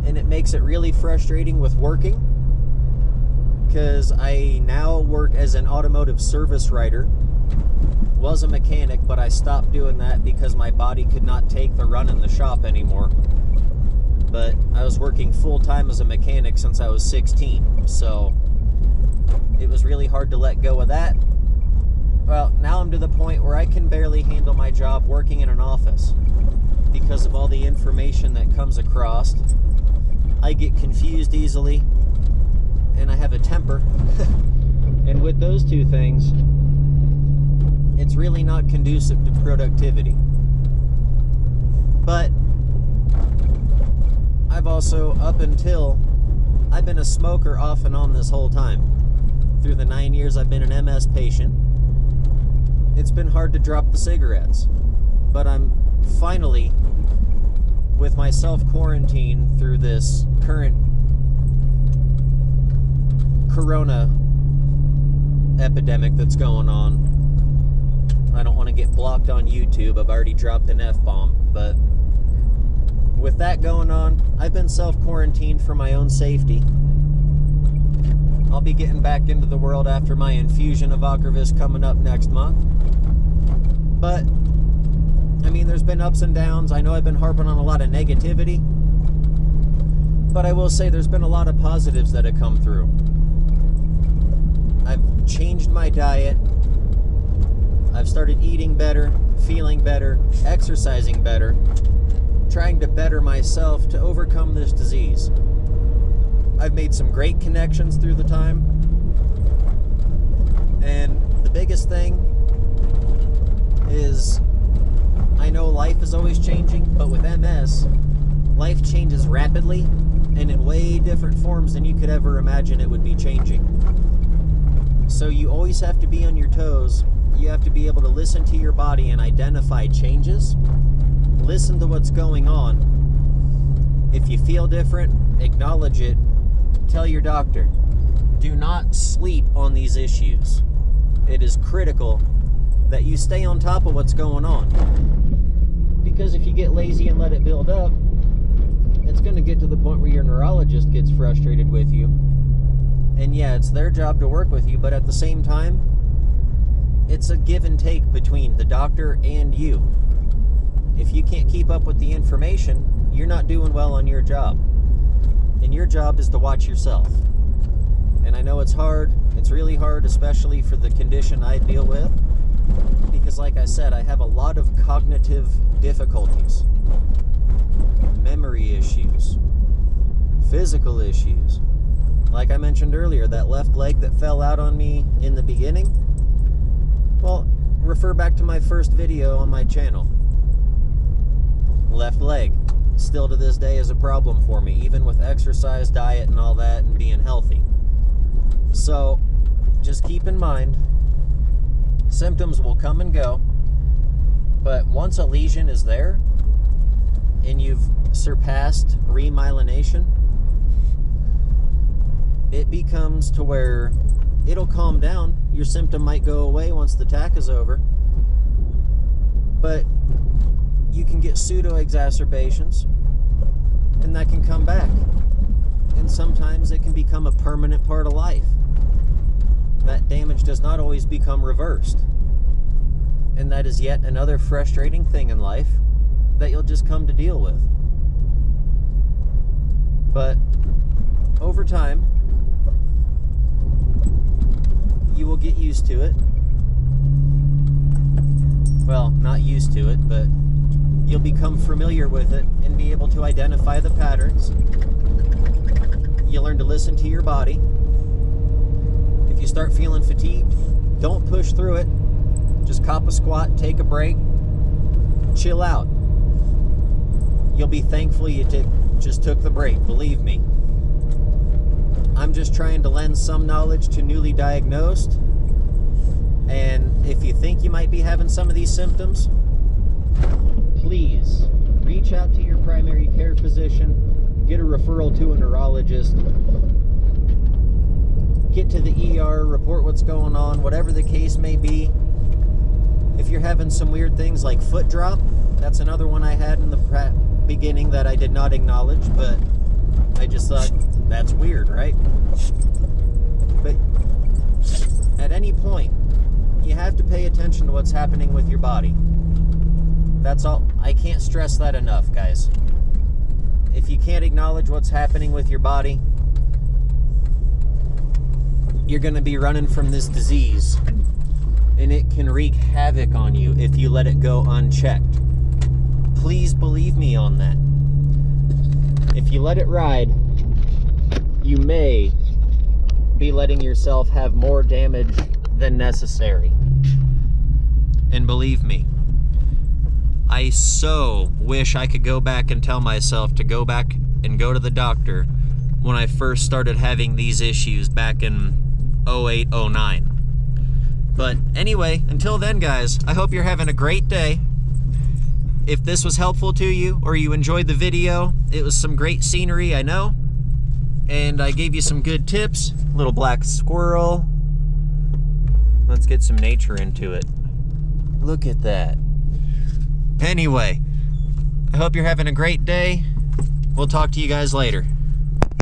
and it makes it really frustrating with working, because I now work as an automotive service writer. Was a mechanic, but I stopped doing that because my body could not take the run in the shop anymore. But I was working full-time as a mechanic since I was 16, so it was really hard to let go of that. Well, now I'm to the point where I can barely handle my job working in an office because of all the information that comes across. I get confused easily, and I have a temper. And with those two things, it's really not conducive to productivity. But I've also, up until, I've been a smoker off and on this whole time. Through the 9 years I've been an MS patient, it's been hard to drop the cigarettes. But I'm finally, with my self-quarantine through this current corona epidemic that's going on. I don't want to get blocked on YouTube. I've already dropped an F-bomb, but with that going on, I've been self-quarantined for my own safety. I'll be getting back into the world after my infusion of Ocrevus coming up next month. But, I mean, there's been ups and downs. I know I've been harping on a lot of negativity, but I will say there's been a lot of positives that have come through. I've changed my diet. I've started eating better, feeling better, exercising better, trying to better myself to overcome this disease. I've made some great connections through the time. And the biggest thing is, I know life is always changing, but with MS, life changes rapidly and in way different forms than you could ever imagine it would be changing. So you always have to be on your toes. You have to be able to listen to your body and identify changes. Listen to what's going on. If you feel different, acknowledge it. Tell your doctor. Do not sleep on these issues. It is critical that you stay on top of what's going on. Because if you get lazy and let it build up, it's going to get to the point where your neurologist gets frustrated with you. And yeah, it's their job to work with you, but at the same time, it's a give and take between the doctor and you. If you can't keep up with the information, you're not doing well on your job. And your job is to watch yourself. And I know it's hard. It's really hard, especially for the condition I deal with. Because like I said, I have a lot of cognitive difficulties. Memory issues. Physical issues. Like I mentioned earlier, that left leg that fell out on me in the beginning. Well, refer back to my first video on my channel. Left leg, still to this day, is a problem for me, even with exercise, diet, and all that, and being healthy. So, just keep in mind, symptoms will come and go, but once a lesion is there, and you've surpassed remyelination, it becomes to where it'll calm down. Your symptom might go away once the attack is over, but you can get pseudo-exacerbations, and that can come back. And sometimes it can become a permanent part of life. That damage does not always become reversed. And that is yet another frustrating thing in life that you'll just come to deal with. But over time, you will get used to it. Well, not used to it, but you'll become familiar with it and be able to identify the patterns. You learn to listen to your body. If you start feeling fatigued, don't push through it. Just cop a squat, take a break, chill out. You'll be thankful you just took the break, believe me. I'm just trying to lend some knowledge to newly diagnosed. And if you think you might be having some of these symptoms, please reach out to your primary care physician, get a referral to a neurologist, get to the ER, report what's going on, whatever the case may be. If you're having some weird things like foot drop, that's another one I had in the beginning that I did not acknowledge, but just thought, that's weird, right? But at any point, you have to pay attention to what's happening with your body. That's all. I can't stress that enough, guys. If you can't acknowledge what's happening with your body, you're going to be running from this disease, and it can wreak havoc on you if you let it go unchecked. Please believe me on that. If you let it ride, you may be letting yourself have more damage than necessary. And believe me, I so wish I could go back and tell myself to go back and go to the doctor when I first started having these issues back in 08, 09. But anyway, until then, guys, I hope you're having a great day. If this was helpful to you or you enjoyed the video, it was some great scenery, I know. And I gave you some good tips. Little black squirrel. Let's get some nature into it. Look at that. Anyway, I hope you're having a great day. We'll talk to you guys later.